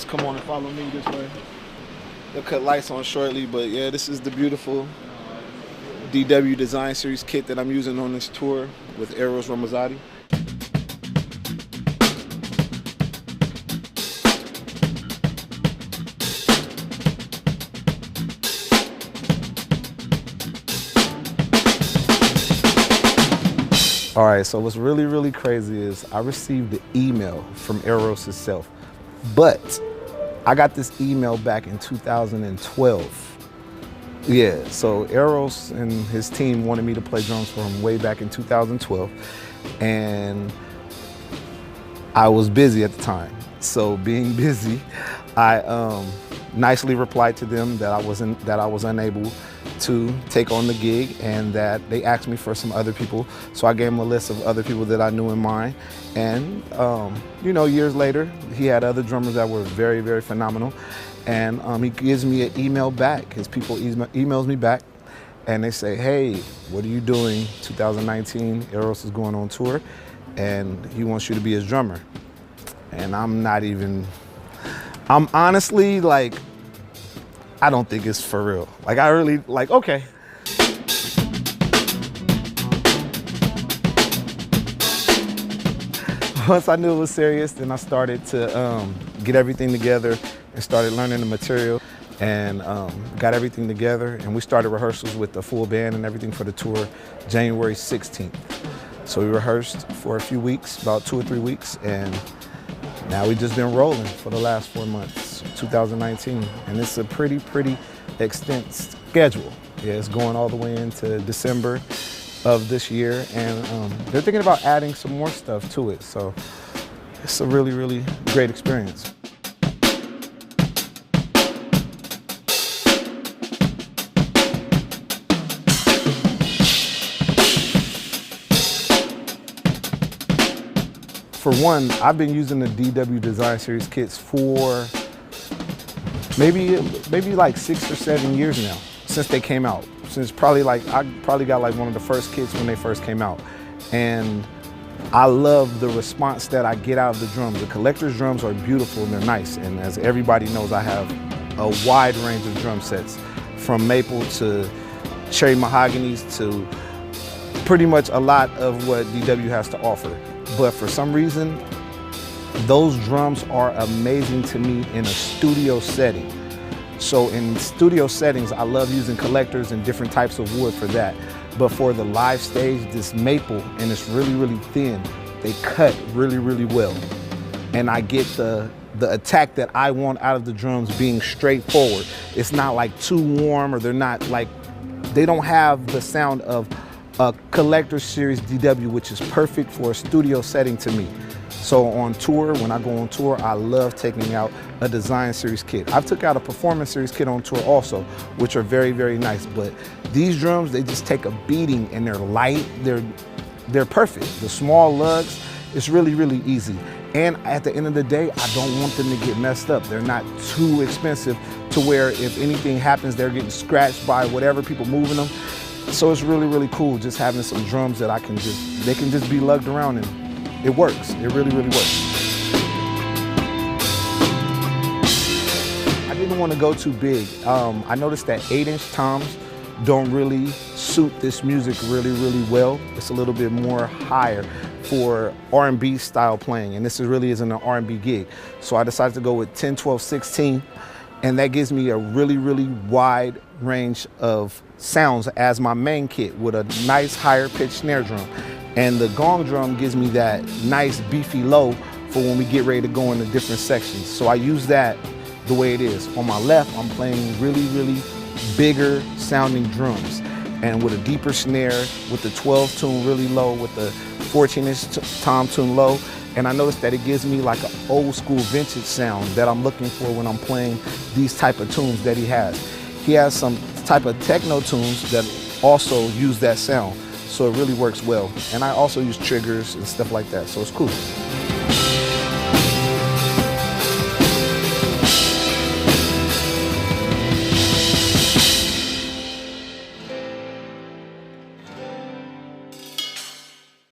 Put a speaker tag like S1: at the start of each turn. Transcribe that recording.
S1: lights. Come on and follow me this way. They'll cut lights on shortly, but yeah, this is the beautiful DW Design Series kit that I'm using on this tour with Eros Ramazzotti. All right, so what's really, really crazy is I received the email from Eros itself, but I got this email back in 2012. Yeah, so Eros and his team wanted me to play drums for him way back in 2012, and I was busy at the time. So being busy, I nicely replied to them that I was unable to take on the gig, and that they asked me for some other people. So I gave him a list of other people that I knew in mind. And you know, years later, he had other drummers that were very, very phenomenal. And he gives me an email back. His people emails me back, and they say, hey, what are you doing 2019? Eros is going on tour, and he wants you to be his drummer. And I'm honestly like, I don't think it's for real. Like, I really, like, okay. Once I knew it was serious, then I started to get everything together and started learning the material, and got everything together, and we started rehearsals with the full band and everything for the tour January 16th. So we rehearsed for a few weeks, about 2 or 3 weeks, and now we've just been rolling for the last 4 months, 2019, and it's a pretty extensive schedule. Yeah, it's going all the way into December of this year, and they're thinking about adding some more stuff to it, so it's a really great experience. For one, I've been using the DW Design Series kits for maybe like 6 or 7 years now, since they came out. Since I probably got like one of the first kits when they first came out. And I love the response that I get out of the drums. The collector's drums are beautiful and they're nice. And as everybody knows, I have a wide range of drum sets, from maple to cherry mahoganies to pretty much a lot of what DW has to offer. But for some reason, those drums are amazing to me in a studio setting. So in studio settings, I love using collectors and different types of wood for that. But for the live stage, this maple, and it's really thin, they cut really well. And I get the attack that I want out of the drums being straightforward. It's not like too warm, or they don't have the sound of a collector series DW, which is perfect for a studio setting to me. So on tour, when I go on tour, I love taking out a design series kit. I've took out a performance series kit on tour also, which are very nice. But these drums, they just take a beating, and they're light, they're perfect. The small lugs, it's really easy. And at the end of the day, I don't want them to get messed up. They're not too expensive to where if anything happens, they're getting scratched by whatever people moving them. So it's really cool just having some drums that they can just be lugged around, and it works. It really works. I didn't want to go too big. I noticed that 8-inch toms don't really suit this music really well. It's a little bit more higher for R&B style playing, and this really isn't an R&B gig. So I decided to go with 10, 12, 16, and that gives me a really wide range of sounds as my main kit, with a nice higher pitched snare drum. And the gong drum gives me that nice beefy low for when we get ready to go into different sections. So I use that the way it is. On my left, I'm playing really bigger sounding drums, and with a deeper snare, with the 12 tune really low, with the 14-inch tom tune low. And I noticed that it gives me like an old school vintage sound that I'm looking for when I'm playing these type of tunes that he has. He has some type of techno tunes that also use that sound. So it really works well. And I also use triggers and stuff like that, so it's cool.